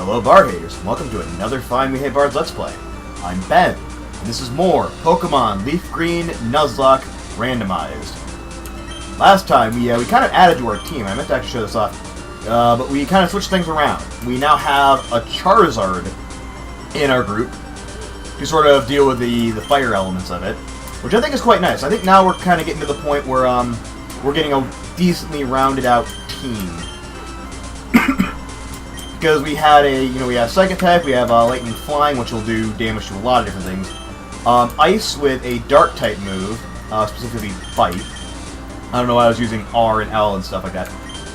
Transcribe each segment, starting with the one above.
Hello Bard haters, and welcome to another Find Me Hey Bards Let's Play. I'm Ben, and this is more Pokemon LeafGreen Nuzlocke Randomized. Last time, we kind of added to our team. I meant to actually show this off, but we kind of switched things around. We now have a Charizard in our group to sort of deal with the fire elements of it, which I think is quite nice. I think now we're kind of getting to the point where we're getting a decently rounded out team. Because we had we have Psychic Attack, we have Lightning Flying, which will do damage to a lot of different things. Ice with a Dark type move, specifically Bite. I don't know why I was using R and L and stuff like that.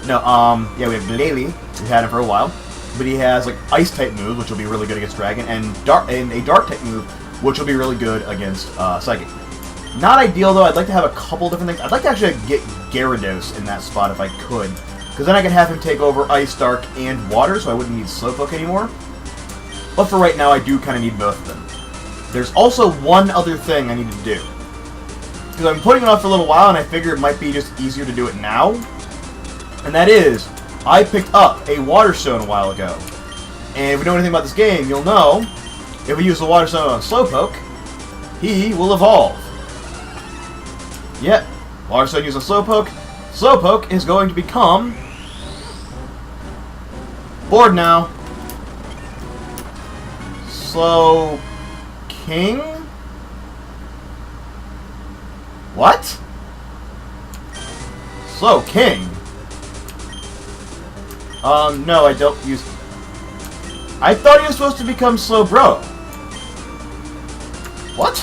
No, yeah, we have Glalie. We've had him for a while, but he has like Ice type move, which will be really good against Dragon, and a Dark type move, which will be really good against Psychic. Not ideal though. I'd like to have a couple different things. I'd like to actually get Gyarados in that spot if I could. Because then I could have him take over Ice, Dark, and Water, so I wouldn't need Slowpoke anymore. But for right now, I do kind of need both of them. There's also one other thing I need to do. Because I've been putting it off for a little while, and I figure it might be just easier to do it now. And that is, I picked up a Water Stone a while ago. And if you know anything about this game, you'll know, if we use the Water Stone on Slowpoke, he will evolve. Yep, Water Stone used on Slowpoke. Slowpoke is going to become... bored now. Slow King? What? Slow King? No, I don't use... I thought he was supposed to become Slow Bro. What?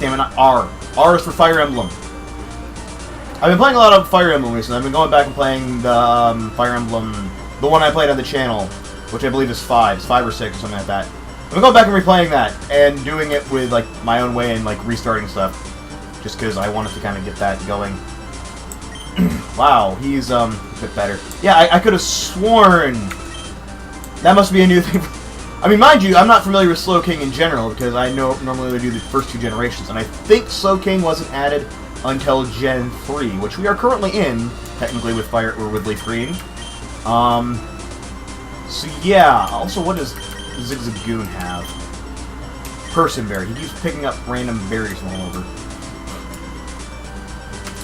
Damn it, not R. R is for Fire Emblem. I've been playing a lot of Fire Emblem recently. I've been going back and playing the Fire Emblem, the one I played on the channel, which I believe is 5. It's 5 or 6 or something like that. I've been going back and replaying that, and doing it with like my own way and like restarting stuff, just because I wanted to kind of get that going. Wow, he's a bit better. Yeah, I could have sworn that must be a new thing. I mean, mind you, I'm not familiar with Slow King in general, because I know normally they do the first 2 generations, and I think Slow King wasn't added until Gen 3, which we are currently in, technically, with LeafGreen. So yeah, also, what does Zigzagoon have? Person Berry. He keeps picking up random berries from all over.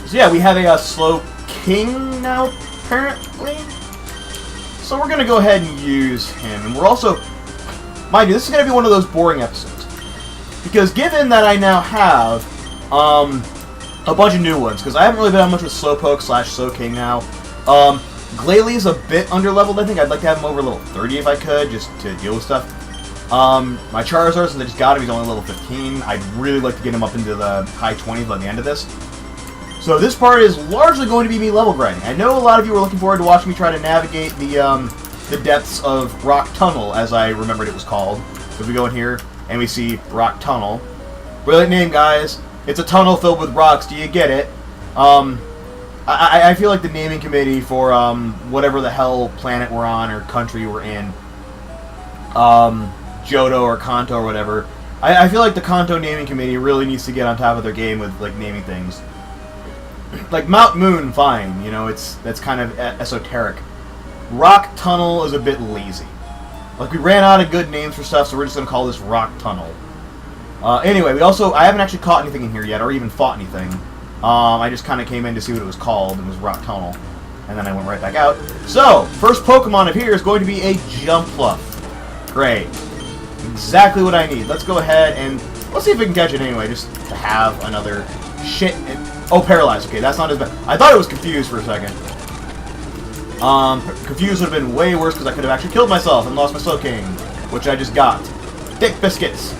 So yeah, we have a Slow King now, apparently. So we're going to go ahead and use him, and we're also... Mind you, this is going to be one of those boring episodes. Because given that I now have a bunch of new ones, because I haven't really been on much with Slowpoke / Slow King now. Glalie's a bit underleveled, I think. I'd like to have him over level 30 if I could, just to deal with stuff. My Charizard, since I just got him, he's only level 15. I'd really like to get him up into the high 20s by the end of this. So this part is largely going to be me level grinding. I know a lot of you are looking forward to watching me try to navigate the depths of Rock Tunnel, as I remembered it was called. So we go in here, and we see Rock Tunnel. Brilliant name, guys. It's a tunnel filled with rocks. Do you get it? I feel like the naming committee for whatever the hell planet we're on or country we're in, Johto or Kanto or whatever, I feel like the Kanto naming committee really needs to get on top of their game with like naming things. Like Mount Moon, fine. You know, that's kind of esoteric. Rock Tunnel is a bit lazy. Like, we ran out of good names for stuff, so we're just going to call this Rock Tunnel. Anyway, I haven't actually caught anything in here yet, or even fought anything. I just kind of came in to see what it was called, and it was Rock Tunnel. And then I went right back out. So, first Pokemon of here is going to be a Jumpluff. Great. Exactly what I need. Let's go ahead and, let's see if we can catch it anyway, just to have another shit. Oh, Paralyzed. Okay, that's not as bad. I thought it was Confused for a second. Confused would have been way worse because I could have actually killed myself and lost my Slow King, which I just got. Dick biscuits.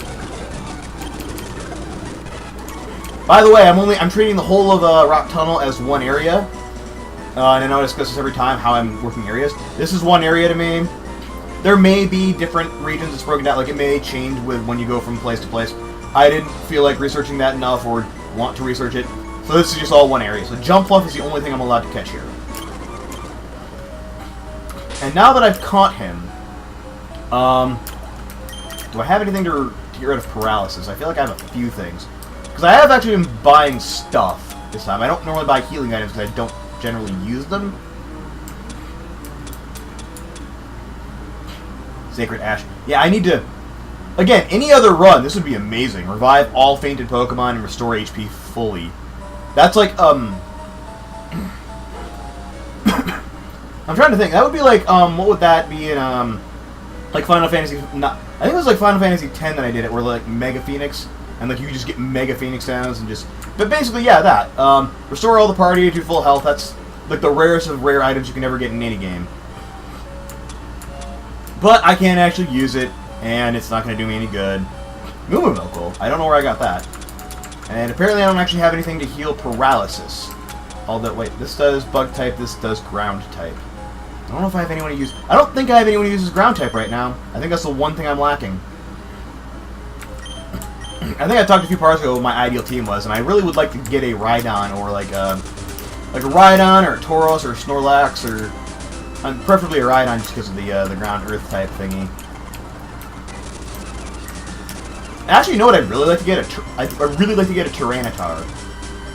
By the way, I'm treating the whole of Rock Tunnel as one area, and I know I discuss this every time how I'm working areas. This is one area to me. There may be different regions it's broken down, like it may change with when you go from place to place. I didn't feel like researching that enough or want to research it, so this is just all one area. So Jumpluff is the only thing I'm allowed to catch here. And now that I've caught him, do I have anything to get rid of paralysis? I feel like I have a few things. Because I have actually been buying stuff this time. I don't normally buy healing items because I don't generally use them. Sacred Ash. Yeah, I need to... Again, any other run, this would be amazing. Revive all fainted Pokemon and restore HP fully. That's like, I'm trying to think. That would be like, what would that be in, like Final Fantasy... I think it was like Final Fantasy X that I did it, where like Mega Phoenix, and like you could just get Mega Phoenix sounds and just... But basically, yeah, that. Restore all the party to full health. That's like the rarest of rare items you can ever get in any game. But I can't actually use it, and it's not going to do me any good. Moo Milkle. I don't know where I got that. And apparently I don't actually have anything to heal paralysis. Although, wait, this does bug type, this does ground type. I don't know if I have anyone to use... I don't think I have anyone who uses ground type right now. I think that's the one thing I'm lacking. I think I talked a few parts ago what my ideal team was, and I really would like to get a Rhydon, or like a Rhydon, or a Tauros, or a Snorlax, or... preferably a Rhydon just because of the ground earth type thingy. Actually, you know what I'd really like to get? I'd really like to get a Tyranitar.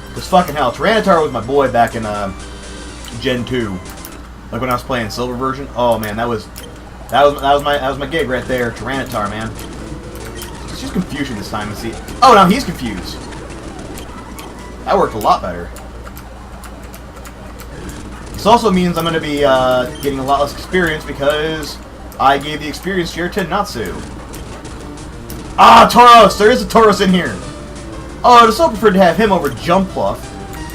Because fucking hell, Tyranitar was my boy back in Gen 2. Like when I was playing Silver version. Oh man, that was my gig right there. Tyranitar, man. It's just confusion this time. See. Oh, now he's confused. That worked a lot better. This also means I'm going to be getting a lot less experience because I gave the experience share to Natsu. Ah, Tauros! There is a Tauros in here! Oh, I would have so preferred to have him over Jumpluff.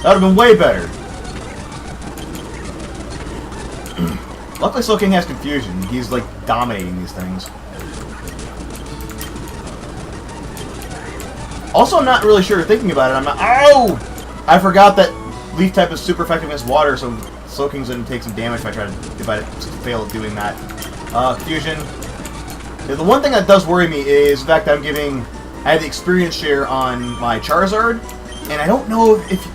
That would have been way better. Luckily, Soul King has confusion. He's, like, dominating these things. Also, I'm not really sure, thinking about it, I'm not... Oh! I forgot that Leaf type is super effective against water, so Soul King's going to take some damage if I fail at doing that. Fusion. Yeah, the one thing that does worry me is the fact that I have the experience share on my Charizard, and I don't know if...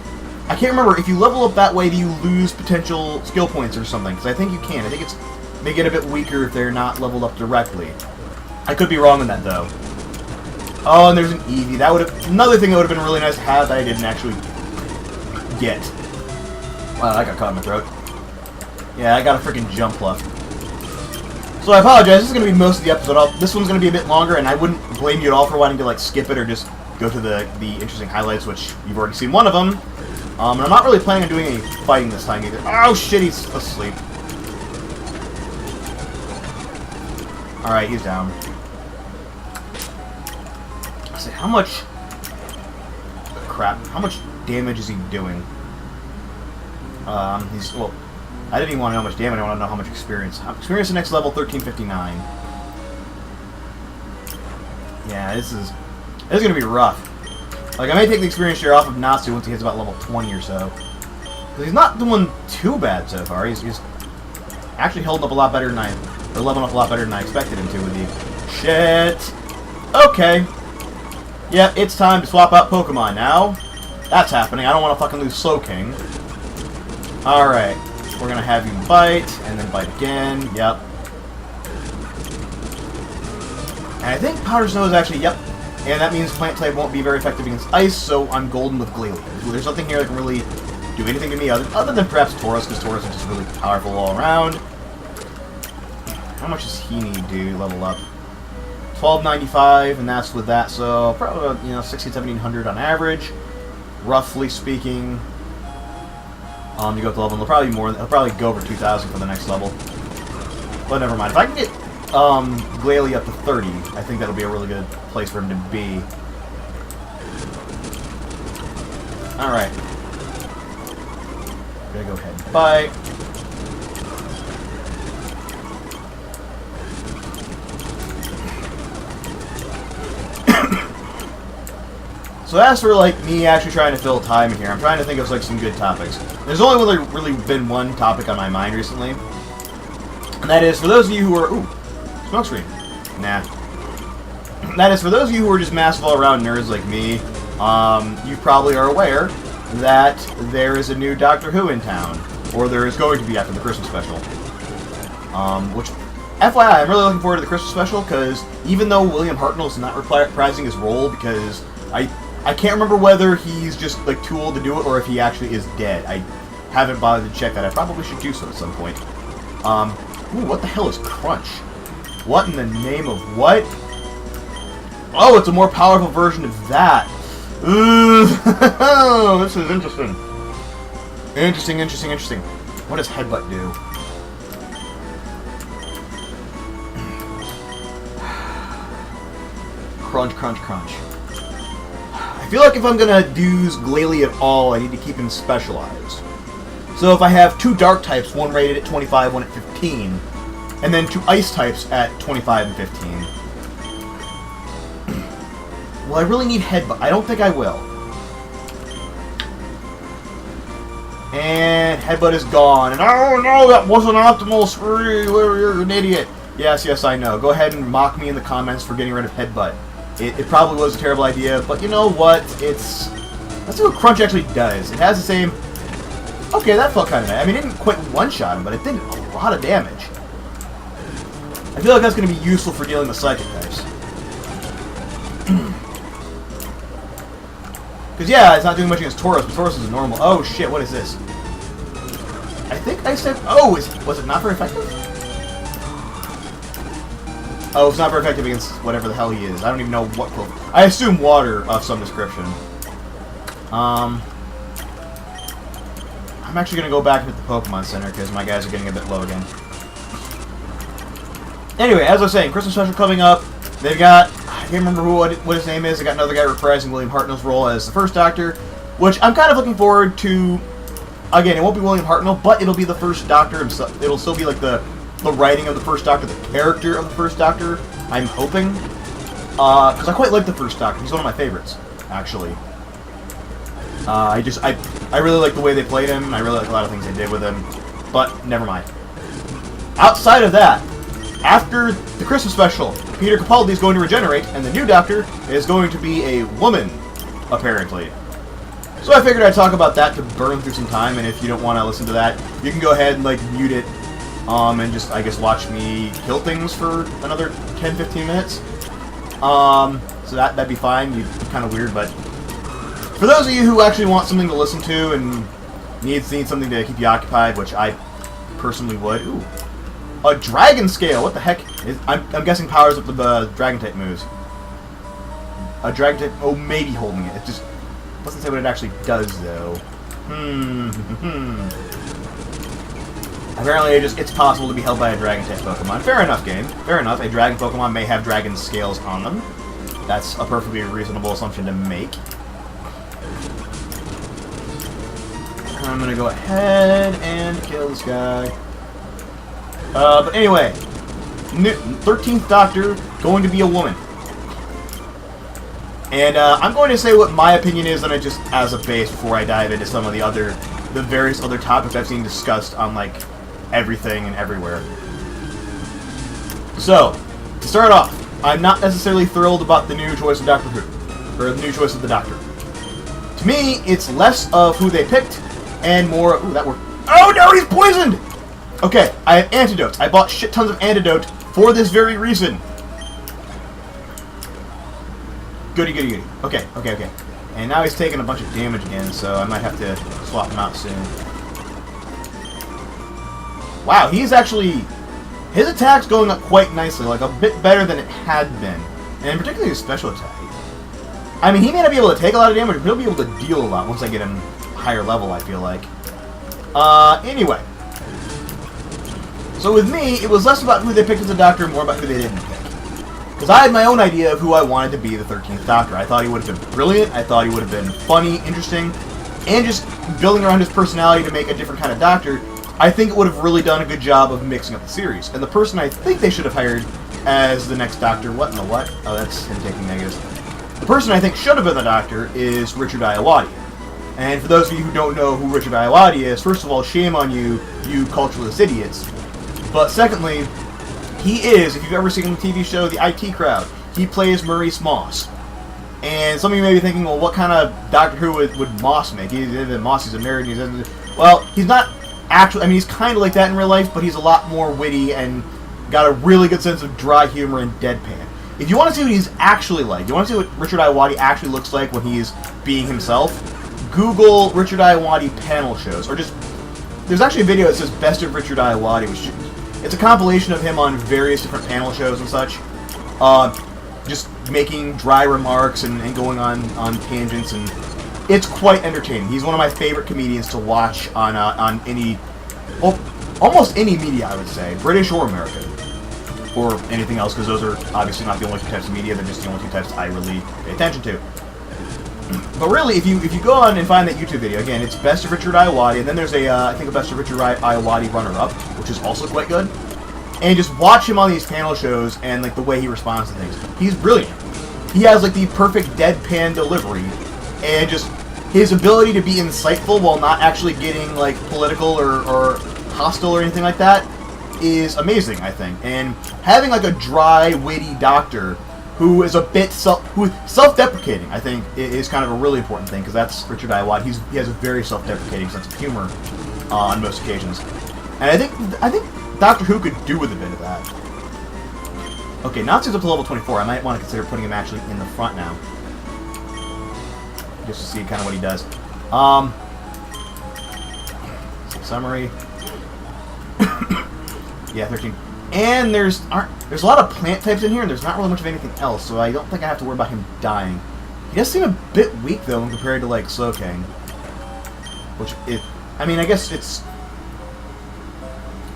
I can't remember, if you level up that way, do you lose potential skill points or something? Because I think you can. I think they get a bit weaker if they're not leveled up directly. I could be wrong on that, though. Oh, and there's an Eevee. That would have... Another thing that would have been really nice to have that I didn't actually get. Wow, that got caught in my throat. Yeah, I got a freaking Jumpluff. So I apologize, this is going to be most of the episode. This one's going to be a bit longer, and I wouldn't blame you at all for wanting to like skip it or just go to the interesting highlights, which you've already seen one of them. And I'm not really planning on doing any fighting this time either. Oh shit, he's asleep. Alright, he's down. I say, how much... Crap, how much damage is he doing? Well, I didn't even want to know how much damage, I want to know how much experience. Experience the next level, 1359. Yeah, this is going to be rough. Like, I may take the experience share off of Natsu once he hits about level 20 or so. He's not doing too bad so far. He's actually holding up a lot better than or leveling up a lot better than I expected him to with the... Shit! Okay. Yeah, it's time to swap out Pokemon now. That's happening. I don't want to fucking lose Slow King. Alright. We're gonna have you bite, and then bite again. Yep. And I think Powder Snow is actually... Yep. And that means Plant type won't be very effective against Ice, so I'm golden with Glalie. There's nothing here that can really do anything to me other than perhaps Tauros, because Tauros is just really powerful all around. How much does he need to level up? 1295, and that's with that, so probably about, 1600-1700 on average, roughly speaking. You go up to level, he'll probably be more. He'll probably go over 2000 for the next level. But never mind. If I can get Glalie up to 30, I think that'll be a really good place for him to be. Alright. Gonna go ahead and bite. So as for like me actually trying to fill time in here, I'm trying to think of like some good topics. There's only really been one topic on my mind recently, and that is for those of you who are smokescreen. Nah. That is for those of you who are just massive all-around nerds like me. You probably are aware that there is a new Doctor Who in town, or there is going to be after the Christmas special. Which, FYI, I'm really looking forward to the Christmas special because even though William Hartnell is not reprising his role because I can't remember whether he's just like too old to do it or if he actually is dead. I haven't bothered to check that. I probably should do so at some point. Ooh, what the hell is Crunch? What in the name of what? Oh, it's a more powerful version of that. Ooh, this is interesting. Interesting. What does Headbutt do? Crunch. I feel like if I'm gonna use Glalie at all, I need to keep him specialized. So if I have 2 dark types, one rated at 25, one at 15, and then 2 ice types at 25 and 15. Well, I really need Headbutt. I don't think I will. And Headbutt is gone. And oh no, that wasn't optimal. Screw you, you're an idiot. Yes, I know. Go ahead and mock me in the comments for getting rid of Headbutt. It probably was a terrible idea, but you know what? Let's see what Crunch actually does. It has the same... Okay, that felt kind of nice. I mean, it didn't quite one-shot him, but it did a lot of damage. I feel like that's going to be useful for dealing with Psychic types. Because, yeah, it's not doing much against Tauros, but Tauros is a normal... Oh, shit, what is this? I think I said... Oh, was it not very effective? Oh, it's not very effective against whatever the hell he is. I don't even know what... I assume water of some description. I'm actually going to go back and hit the Pokemon Center, because my guys are getting a bit low again. Anyway, as I was saying, Christmas Special coming up. They've got... I can't remember what his name is. They got another guy reprising William Hartnell's role as the first Doctor, which I'm kind of looking forward to. Again, it won't be William Hartnell, but it'll be the first Doctor himself. It'll still be like the writing of the first Doctor, the character of the first Doctor, I'm hoping. Because I quite like the first Doctor. He's one of my favorites, actually. I really like the way they played him, and I really like a lot of things they did with him. But, never mind. Outside of that, after the Christmas Special, Peter Capaldi is going to regenerate, and the new Doctor is going to be a woman, apparently. So I figured I'd talk about that to burn through some time, and if you don't want to listen to that, you can go ahead and, like, mute it, and just, I guess, watch me kill things for another 10-15 minutes. So that'd be fine. Kind of weird, but for those of you who actually want something to listen to and need something to keep you occupied, which I personally would. Ooh. A Dragon Scale! What the heck? I'm guessing powers up the Dragon type moves. A Dragon type... Oh, maybe holding it. It just doesn't say what it actually does, though. Apparently, it's possible to be held by a Dragon type Pokemon. Fair enough, game. Fair enough. A Dragon Pokemon may have Dragon Scales on them. That's a perfectly reasonable assumption to make. I'm gonna go ahead and kill this guy. But anyway, 13th Doctor, going to be a woman. And I'm going to say what my opinion is on it just as a base before I dive into some of the various other topics I've seen discussed on, like, everything and everywhere. So, to start off, I'm not necessarily thrilled about the new choice of Doctor Who, or the new choice of the Doctor. To me, it's less of who they picked, and more... Ooh, that worked. Oh no, he's poisoned! Okay, I have antidotes. I bought shit tons of antidote for this very reason. Goody. Okay. And now he's taking a bunch of damage again, so I might have to swap him out soon. Wow, he's actually... His attack's going up quite nicely, like a bit better than it had been. And particularly his special attack. I mean, he may not be able to take a lot of damage, but he'll be able to deal a lot once I get him higher level, I feel like. Anyway. So with me, it was less about who they picked as a Doctor and more about who they didn't pick. Because I had my own idea of who I wanted to be the 13th Doctor. I thought he would have been brilliant, I thought he would have been funny, interesting, and just building around his personality to make a different kind of Doctor, I think it would have really done a good job of mixing up the series. And the person I think they should have hired as the next Doctor... What in the what? Oh, that's him taking negatives. The person I think should have been the Doctor is Richard Ayoade. And for those of you who don't know who Richard Ayoade is, first of all, shame on you, you culturalist idiots. But secondly, he is, if you've ever seen the TV show The IT Crowd, he plays Maurice Moss. And some of you may be thinking, well, what kind of Doctor Who would Moss make? Moss is a nerd. Well, he's not actually... I mean, he's kind of like that in real life, but he's a lot more witty and got a really good sense of dry humor and deadpan. If you want to see what he's actually like, you want to see what Richard Ayoade actually looks like when he's being himself, Google Richard Ayoade panel shows, or just... There's actually a video that says Best of Richard Ayoade, which It's a compilation of him on various different panel shows and such. Just making dry remarks and going on tangents, and it's quite entertaining. He's one of my favorite comedians to watch on any, well, almost any media, I would say, British or American, or anything else, because those are obviously not the only two types of media. They're just the only two types I really pay attention to. But really, if you go on and find that YouTube video, again, it's Best of Richard Iowati, and then there's I think a Best of Richard Iowati runner-up, which is also quite good. And just watch him on these panel shows and like the way he responds to things. He's brilliant. He has like the perfect deadpan delivery, and just his ability to be insightful while not actually getting like political or hostile or anything like that is amazing, I think. And having like a dry, witty doctor who is a bit self-deprecating, I think, is kind of a really important thing, because that's Richard Iowati. He has a very self-deprecating sense of humor on most occasions, and I think Doctor Who could do with a bit of that. Okay, Natsu's up to level 24. I might want to consider putting him actually in the front now, just to see kind of what he does. Summary. Yeah, 13. And there's a lot of plant types in here, and there's not really much of anything else, so I don't think I have to worry about him dying. He does seem a bit weak, though, when compared to, like, Slowking.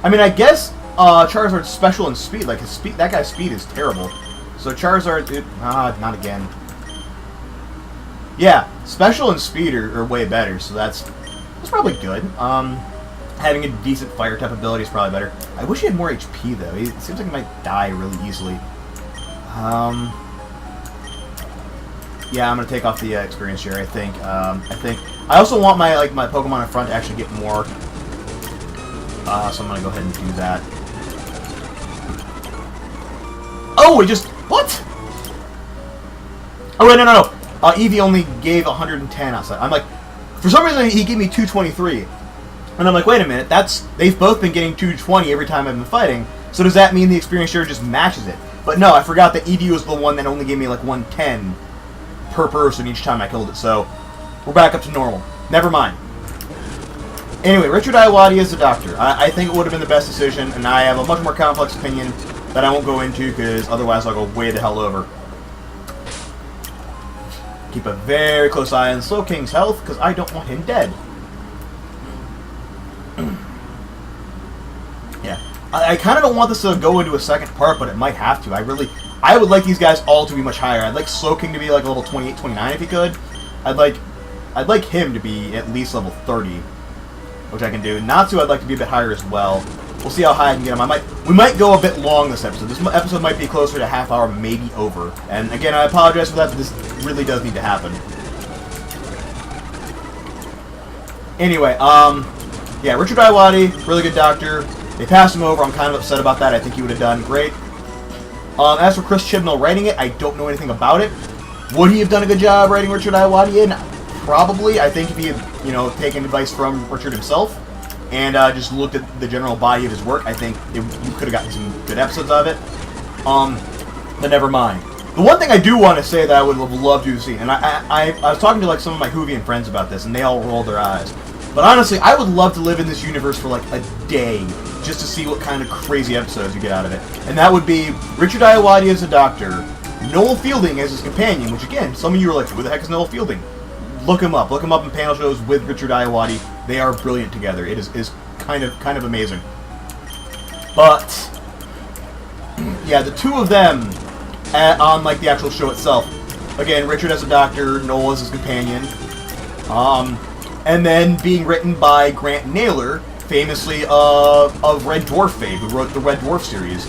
I guess Charizard's special in speed. Like, that guy's speed is terrible. So Charizard, not again. Yeah, special and speed are way better, so that's probably good. Having a decent fire type ability is probably better. I wish he had more HP, though. It seems like he might die really easily. Yeah, I'm gonna take off the experience share. I think. I also want my Pokemon in front to actually get more. So I'm gonna go ahead and do that. Oh, what? Oh wait, no. Eevee only gave 110 outside. I'm like, for some reason he gave me 223. And I'm like, wait a minute, they've both been getting 220 every time I've been fighting, so does that mean the experience share just matches it? But no, I forgot that Eevee was the one that only gave me like 110 per person each time I killed it, so we're back up to normal. Never mind. Anyway, Richard Iowati is the doctor. I think it would have been the best decision, and I have a much more complex opinion that I won't go into, because otherwise I'll go way the hell over. Keep a very close eye on Slowking's health, because I don't want him dead. Yeah, I kind of don't want this to go into a second part, but it might have to. I would like these guys all to be much higher. I'd like Slowking to be like level 28, 29 if he could. I'd like him to be at least level 30, which I can do. Natsu I'd like to be a bit higher as well. We'll see how high I can get him. We might go a bit long this episode. This episode might be closer to a half hour, maybe over. And again, I apologize for that, but this really does need to happen. Anyway, yeah, Richard Iowati, really good doctor. They passed him over. I'm kind of upset about that. I think he would have done great. As for Chris Chibnall writing it, I don't know anything about it. Would he have done a good job writing Richard Iowati in? Probably. I think if he had, taken advice from Richard himself and just looked at the general body of his work, I think you could have gotten some good episodes of it. But never mind. The one thing I do want to say that I would have loved to have seen, and I was talking to like some of my Whovian friends about this, and they all rolled their eyes. But honestly, I would love to live in this universe for like a day, just to see what kind of crazy episodes you get out of it. And that would be Richard Iowati as a doctor, Noel Fielding as his companion, which again, some of you are like, who the heck is Noel Fielding? Look him up. Look him up in panel shows with Richard Iowati. They are brilliant together. It is kind of amazing. But yeah, the two of them on like the actual show itself. Again, Richard as a doctor, Noel as his companion. And then being written by Grant Naylor, famously of Red Dwarf fame, who wrote the Red Dwarf series.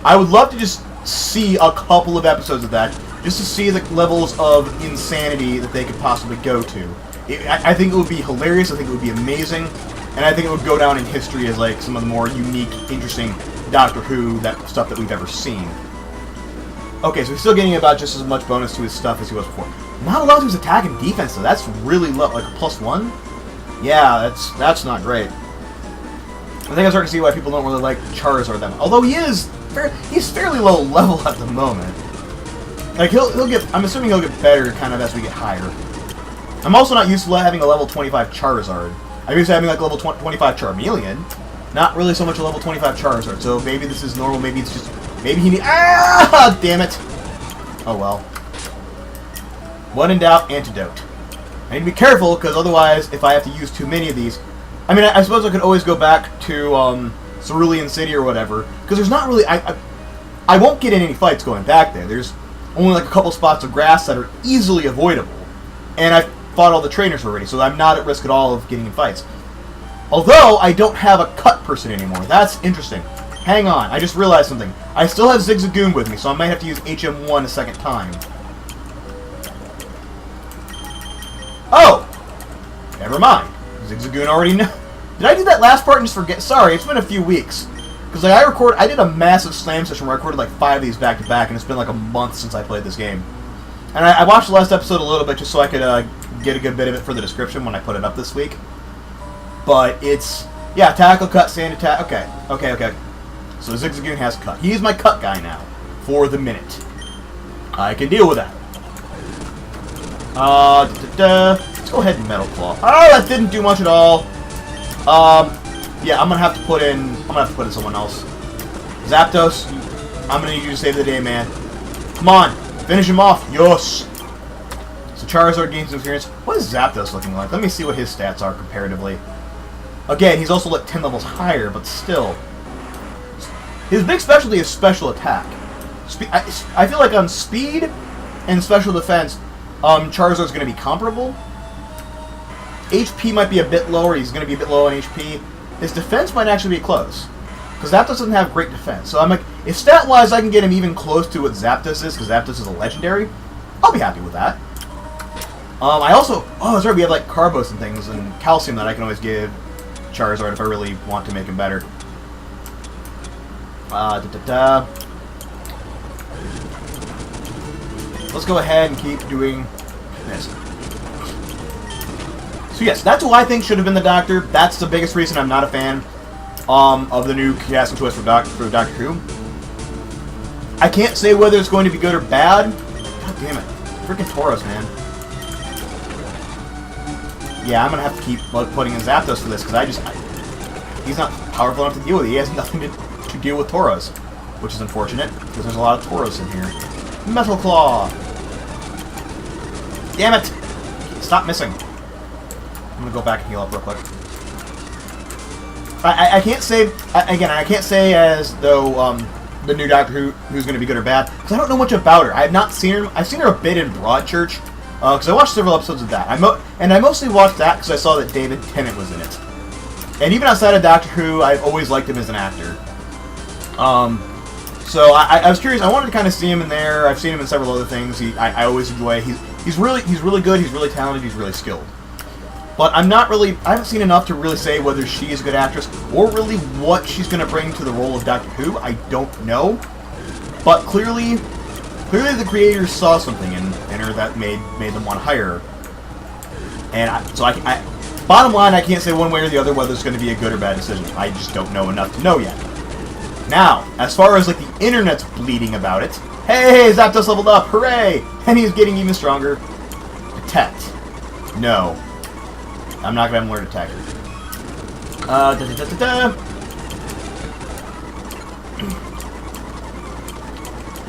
I would love to just see a couple of episodes of that, just to see the levels of insanity that they could possibly go to. I think it would be hilarious, I think it would be amazing, and I think it would go down in history as like some of the more unique, interesting Doctor Who stuff that we've ever seen. Okay, so he's still getting about just as much bonus to his stuff as he was before. Not allowed to his attack and defense, though. That's really low. Like a +1? Yeah, that's not great. I think I'm starting to see why people don't really like Charizard that much. Although he's fairly low level at the moment. Like he'll get. I'm assuming he'll get better kind of as we get higher. I'm also not used to having a level 25 Charizard. I'm used to having like level 25 Charmeleon, Not really so much a level 25 Charizard, so maybe this is normal, maybe it's just... Maybe he need... Ah! Damn it! Oh well. When in doubt, antidote. I need to be careful, because otherwise, if I have to use too many of these... I mean, I suppose I could always go back to Cerulean City or whatever, because there's not really... I won't get in any fights going back there. There's only like a couple spots of grass that are easily avoidable. And I've fought all the trainers already, so I'm not at risk at all of getting in fights. Although, I don't have a cut person anymore. That's interesting. Hang on, I just realized something. I still have Zigzagoon with me, so I might have to use HM1 a second time. Oh! Never mind. Zigzagoon already know. Did I do that last part and just forget? Sorry, it's been a few weeks. Because like, I did a massive slam session where I recorded like 5 of these back to back, and it's been like a month since I played this game. And I watched the last episode a little bit just so I could get a good bit of it for the description when I put it up this week. But it's... Yeah, tackle, cut, sand attack... Okay. So Zigzagoon has cut. He's my cut guy now. For the minute. I can deal with that. Let's go ahead and Metal Claw. Oh, that didn't do much at all. Yeah, I'm gonna have to put in someone else. Zapdos, I'm gonna need you to save the day, man. Come on, finish him off. Yes. So Charizard gains some experience. What is Zapdos looking like? Let me see what his stats are comparatively. Again, he's also like 10 levels higher, but still. His big specialty is special attack. I feel like on speed and special defense, Charizard's going to be comparable. HP might be a bit lower. He's going to be a bit low on HP. His defense might actually be close, because Zapdos doesn't have great defense. So I'm like, if stat-wise I can get him even close to what Zapdos is, because Zapdos is a legendary, I'll be happy with that. I also... Oh, that's right, we have like Carbos and things, and Calcium that I can always give Charizard if I really want to make him better. Let's go ahead and keep doing this. So yes, that's who I think should have been the Doctor. That's the biggest reason I'm not a fan of the new casting twist for Doctor Who. I can't say whether it's going to be good or bad. God damn it. Freaking Tauros, man. Yeah, I'm going to have to keep putting in Zapdos for this, because he's not powerful enough to deal with it. He has nothing to deal with Tauros, which is unfortunate, because there's a lot of Tauros in here. Metal Claw! Damn it! Stop missing. I'm going to go back and heal up real quick. I can't say, again, I can't say as though the new Doctor Who's going to be good or bad, because I don't know much about her. I have not seen her. I've seen her a bit in Broadchurch, because I watched several episodes of that. And I mostly watched that because I saw that David Tennant was in it. And even outside of Doctor Who, I've always liked him as an actor. So I was curious. I wanted to kind of see him in there. I've seen him in several other things. I always enjoy. He's really good. He's really talented. He's really skilled. But I haven't seen enough to really say whether she is a good actress or really what she's going to bring to the role of Doctor Who. I don't know. But clearly the creators saw something in her that made them want to hire her. And bottom line, I can't say one way or the other whether it's going to be a good or bad decision. I just don't know enough to know yet. Now, as far as like the internet's bleeding about it, hey, Zapdos leveled up, hooray! And he's getting even stronger. Detect. No. I'm not going to learn Detect.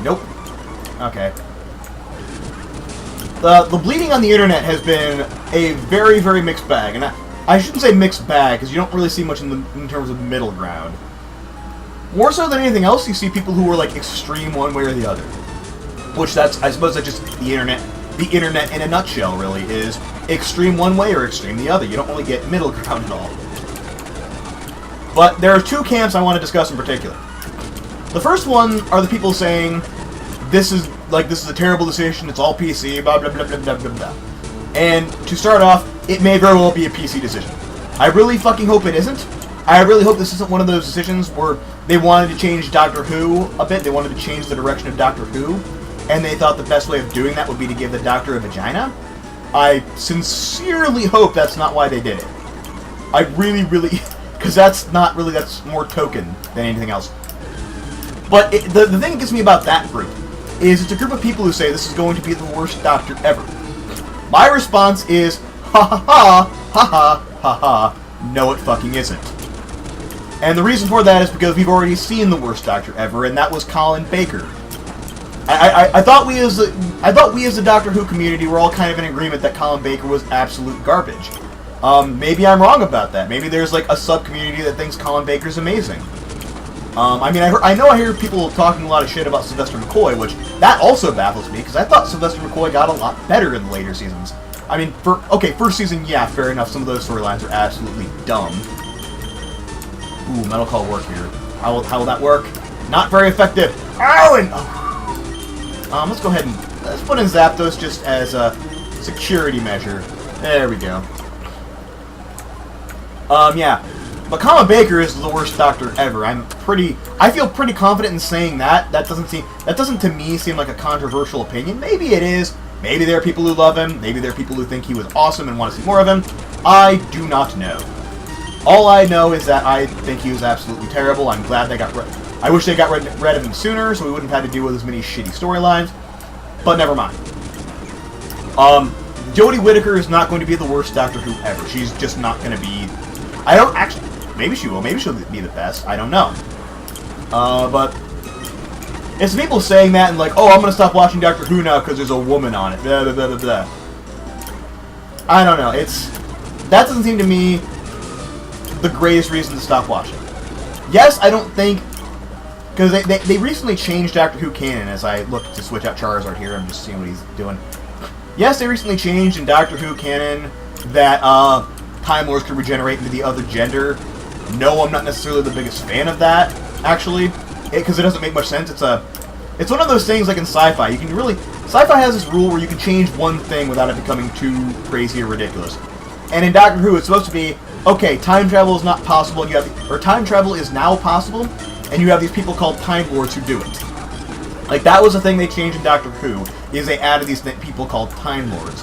Nope. Okay. The bleeding on the internet has been a very, very mixed bag. And I shouldn't say mixed bag, because you don't really see much in terms of middle ground. More so than anything else, you see people who are like extreme one way or the other. Which I suppose that's just the internet. The internet in a nutshell really is extreme one way or extreme the other. You don't really get middle ground at all. But there are two camps I want to discuss in particular. The first one are the people saying this is a terrible decision, it's all PC, blah blah blah blah blah blah blah. And to start off, it may very well be a PC decision. I really fucking hope it isn't. I really hope this isn't one of those decisions where they wanted to change Doctor Who a bit, they wanted to change the direction of Doctor Who, and they thought the best way of doing that would be to give the Doctor a vagina. I sincerely hope that's not why they did it. I really, because that's more token than anything else. But the thing that gets me about that group is it's a group of people who say this is going to be the worst Doctor ever. My response is, ha ha ha, ha ha ha ha, no it fucking isn't. And the reason for that is because we've already seen the worst Doctor ever, and that was Colin Baker. I thought we as the Doctor Who community were all kind of in agreement that Colin Baker was absolute garbage. Maybe I'm wrong about that. Maybe there's like a sub-community that thinks Colin Baker's amazing. I mean, I hear people talking a lot of shit about Sylvester McCoy, which that also baffles me, because I thought Sylvester McCoy got a lot better in the later seasons. I mean, first season, yeah, fair enough, some of those storylines are absolutely dumb. Ooh, metal call work here. How will that work? Not very effective. Ow! And let's go ahead and let's put in Zapdos just as a security measure. There we go. Yeah. But Colin Baker is the worst Doctor ever. I feel pretty confident in saying that. That doesn't to me seem like a controversial opinion. Maybe it is. Maybe there are people who love him. Maybe there are people who think he was awesome and want to see more of him. I do not know. All I know is that I think he was absolutely terrible. I'm glad they got I wish they got rid of him sooner, so we wouldn't have had to deal with as many shitty storylines. But never mind. Jodie Whittaker is not going to be the worst Doctor Who ever. She's just not going to be... I don't actually... Maybe she will. Maybe she'll be the best. I don't know. But... It's people saying that and like, oh, I'm going to stop watching Doctor Who now because there's a woman on it. Blah, blah, blah, blah, blah. I don't know. That doesn't seem to me the greatest reason to stop watching. Yes, I don't think... Because they recently changed Doctor Who canon as I look to switch out Charizard here. I'm just seeing what he's doing. Yes, they recently changed in Doctor Who canon that Time Lords could regenerate into the other gender. No, I'm not necessarily the biggest fan of that, actually. Because it doesn't make much sense. It's one of those things like in sci-fi. You can really... Sci-fi has this rule where you can change one thing without it becoming too crazy or ridiculous. And in Doctor Who, it's supposed to be, okay, time travel is not possible, and time travel is now possible, and you have these people called Time Lords who do it. Like, that was the thing they changed in Doctor Who, is they added these people called Time Lords.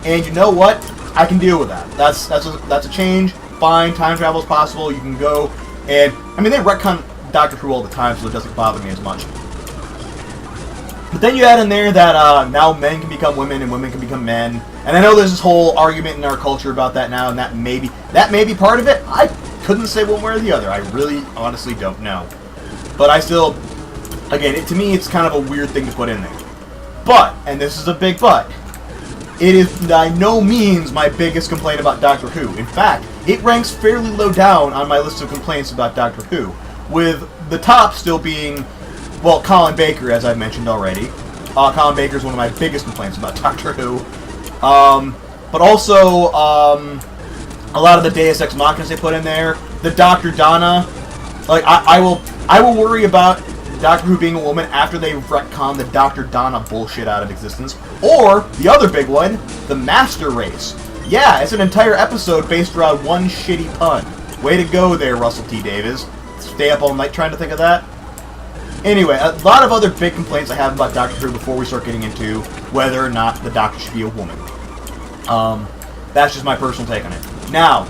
And you know what? I can deal with that. That's a change. Fine, time travel is possible, you can go, and, I mean, they retcon Doctor Who all the time, so it doesn't bother me as much. But then you add in there that now men can become women and women can become men. And I know there's this whole argument in our culture about that now, and that may be part of it. I couldn't say one way or the other. I really, honestly don't know. But I still, again, to me, it's kind of a weird thing to put in there. But, and this is a big but, it is by no means my biggest complaint about Doctor Who. In fact, it ranks fairly low down on my list of complaints about Doctor Who, with the top still being... Well, Colin Baker, as I've mentioned already. Colin Baker is one of my biggest complaints about Doctor Who. But also, a lot of the Deus Ex Machinas they put in there. The Dr. Donna. Like, I will worry about Doctor Who being a woman after they retcon the Dr. Donna bullshit out of existence. Or, the other big one, the Master Race. Yeah, it's an entire episode based around one shitty pun. Way to go there, Russell T. Davies. Stay up all night trying to think of that. Anyway, a lot of other big complaints I have about Doctor Who before we start getting into whether or not the Doctor should be a woman. That's just my personal take on it. Now,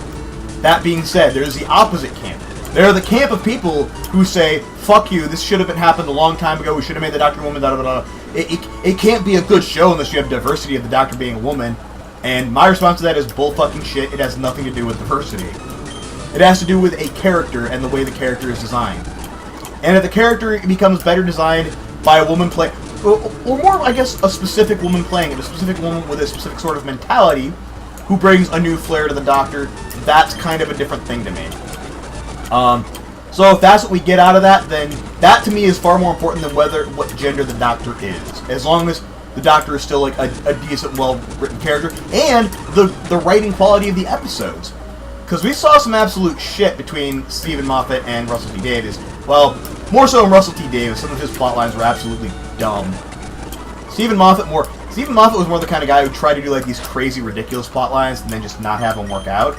that being said, there's the opposite camp. There are the camp of people who say, fuck you, this should have happened a long time ago, we should have made the Doctor a woman, da da da da. It can't be a good show unless you have diversity of the Doctor being a woman. And my response to that is bullfucking shit. It has nothing to do with diversity. It has to do with a character and the way the character is designed. And if the character becomes better designed by a woman playing, or more, I guess, a specific woman playing it, a specific woman with a specific sort of mentality, who brings a new flair to the Doctor, that's kind of a different thing to me. So if that's what we get out of that, then that to me is far more important than what gender the Doctor is. As long as the Doctor is still like a decent, well-written character, and the writing quality of the episodes. Because we saw some absolute shit between Stephen Moffat and Russell T. Davies. Well, more so in Russell T. Davies. Some of his plot lines were absolutely dumb. Stephen Moffat was more the kind of guy who tried to do like these crazy, ridiculous plot lines and then just not have them work out.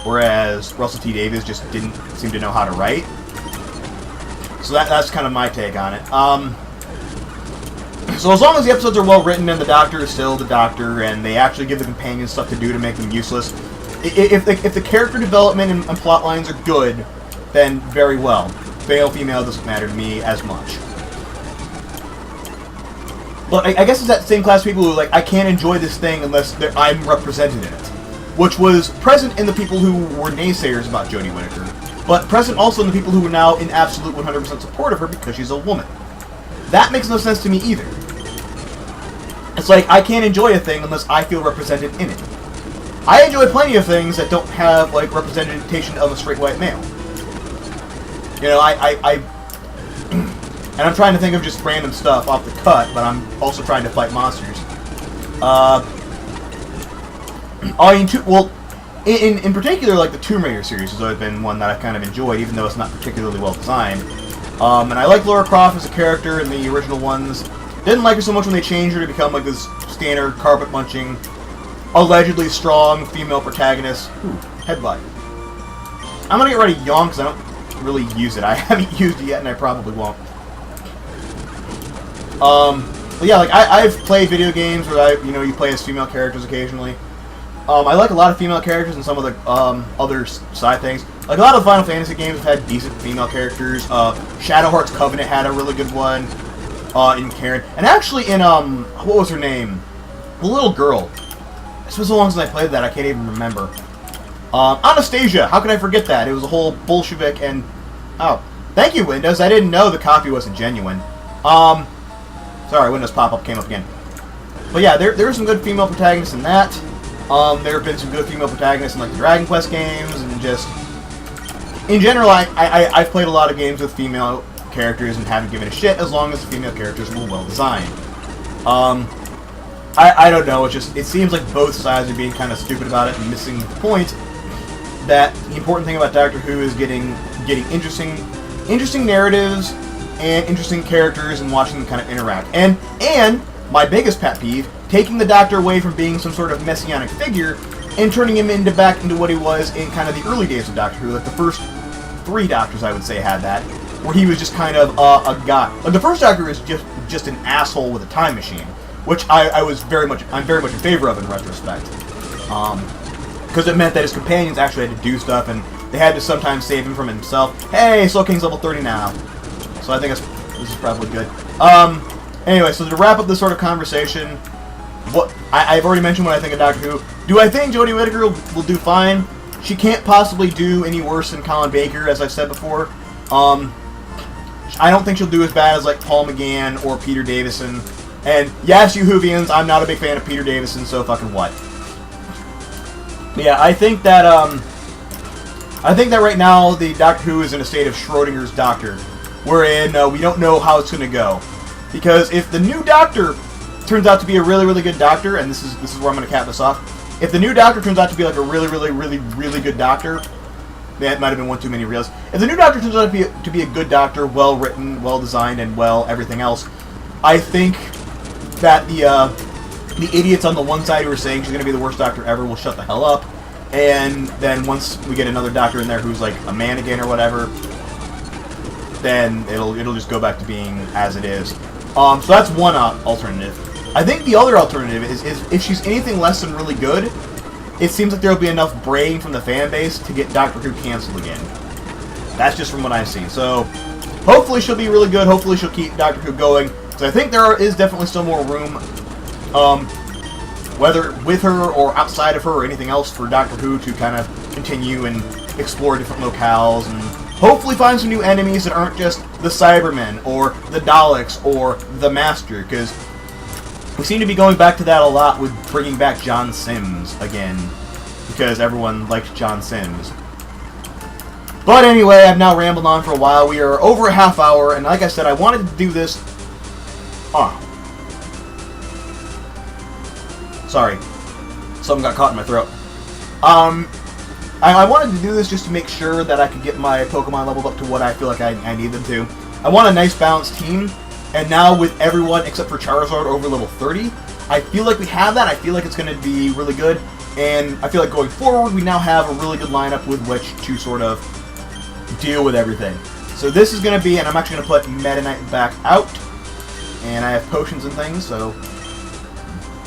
Whereas Russell T. Davies just didn't seem to know how to write. So that's kind of my take on it. So as long as the episodes are well written and the Doctor is still the Doctor and they actually give the companions stuff to do to make them useless, if the character development and plot lines are good, then very well. Male, female doesn't matter to me as much. But I guess it's that same class of people who like, I can't enjoy this thing unless I'm represented in it. Which was present in the people who were naysayers about Jodie Whittaker. but present also in the people who are now in absolute 100% support of her because she's a woman. That makes no sense to me either. It's like, I can't enjoy a thing unless I feel represented in it. I enjoy plenty of things that don't have, like, representation of a straight white male. You know, and I'm trying to think of just random stuff off the cut, but I'm also trying to fight monsters. In particular, like, the Tomb Raider series has always been one that I've kind of enjoyed, even though it's not particularly well designed. And I like Lara Croft as a character in the original ones. Didn't like her so much when they changed her to become, like, this standard carpet-munching, allegedly strong female protagonist. Ooh, headbutt. I'm gonna get ready to yawn because I don't really use it. I haven't used it yet, and I probably won't. But yeah, like, I've played video games where you play as female characters occasionally. I like a lot of female characters in some of the other side things. Like, a lot of Final Fantasy games have had decent female characters. Shadow Hearts Covenant had a really good one in Karen. And actually in, what was her name? The little girl. It's been so long since I played that, I can't even remember. Anastasia! How could I forget that? It was a whole Bolshevik and... Oh, thank you, Windows. I didn't know the copy wasn't genuine. Sorry, Windows pop-up came up again. But yeah, there are some good female protagonists in that. There have been some good female protagonists in, like, the Dragon Quest games, and just... In general, I've played a lot of games with female characters and haven't given a shit as long as the female characters were well designed. I don't know, it seems like both sides are being kind of stupid about it and missing the point that the important thing about Doctor Who is getting interesting narratives and interesting characters and watching them kind of interact. And my biggest pet peeve, taking the Doctor away from being some sort of messianic figure and turning him back into what he was in kind of the early days of Doctor Who. Like, the first 3 Doctors, I would say, had that, where he was just kind of a guy. Like, the first Doctor is just an asshole with a time machine, which I'm very much in favor of in retrospect. Because it meant that his companions actually had to do stuff, and they had to sometimes save him from himself. Hey, Soul King's level 30 now. So I think this is probably good. Anyway, so to wrap up this sort of conversation, I've already mentioned what I think of Doctor Who. Do I think Jodie Whittaker will do fine? She can't possibly do any worse than Colin Baker, as I've said before. I don't think she'll do as bad as, like, Paul McGann or Peter Davison. And yes, you Whovians, I'm not a big fan of Peter Davison, so fucking what? But yeah, I think that right now the Doctor Who is in a state of Schrodinger's doctor, wherein we don't know how it's going to go. Because if the new Doctor turns out to be a really, really good Doctor, and this is where I'm going to cap this off, if the new Doctor turns out to be like a really, really, really, really good Doctor, that might have been one too many reels. If the new Doctor turns out to be a good Doctor, well written, well designed, and well everything else, I think that the idiots on the one side who are saying she's going to be the worst Doctor ever will shut the hell up, and then once we get another Doctor in there who's like a man again or whatever, then it'll just go back to being as it is. So that's one alternative. I think the other alternative is if she's anything less than really good, it seems like there'll be enough braying from the fan base to get Doctor Who canceled again. That's just from what I've seen. So hopefully she'll be really good. Hopefully she'll keep Doctor Who going. So I think there is definitely still more room, whether with her or outside of her or anything else, for Doctor Who to kind of continue and explore different locales and hopefully find some new enemies that aren't just the Cybermen or the Daleks or the Master, because we seem to be going back to that a lot with bringing back John Sims again, because everyone liked John Sims. But anyway, I've now rambled on for a while. We are over a half hour, and like I said, I wanted to do this... Sorry. Something got caught in my throat. I wanted to do this just to make sure that I could get my Pokemon leveled up to what I feel like I need them to. I want a nice balanced team, and now with everyone except for Charizard over level 30, I feel like we have that. I feel like it's going to be really good, and I feel like going forward we now have a really good lineup with which to sort of deal with everything. So this is going to be, and I'm actually going to put Meta Knight back out, and I have potions and things, so...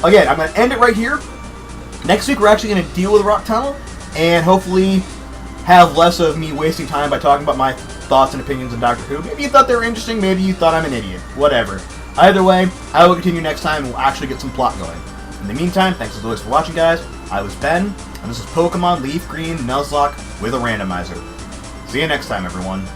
Again, I'm going to end it right here. Next week we're actually going to deal with Rock Tunnel, and hopefully have less of me wasting time by talking about my thoughts and opinions on Doctor Who. Maybe you thought they were interesting, maybe you thought I'm an idiot. Whatever. Either way, I will continue next time and we'll actually get some plot going. In the meantime, thanks as always for watching, guys. I was Ben, and this is Pokemon LeafGreen Nuzlocke with a randomizer. See you next time, everyone.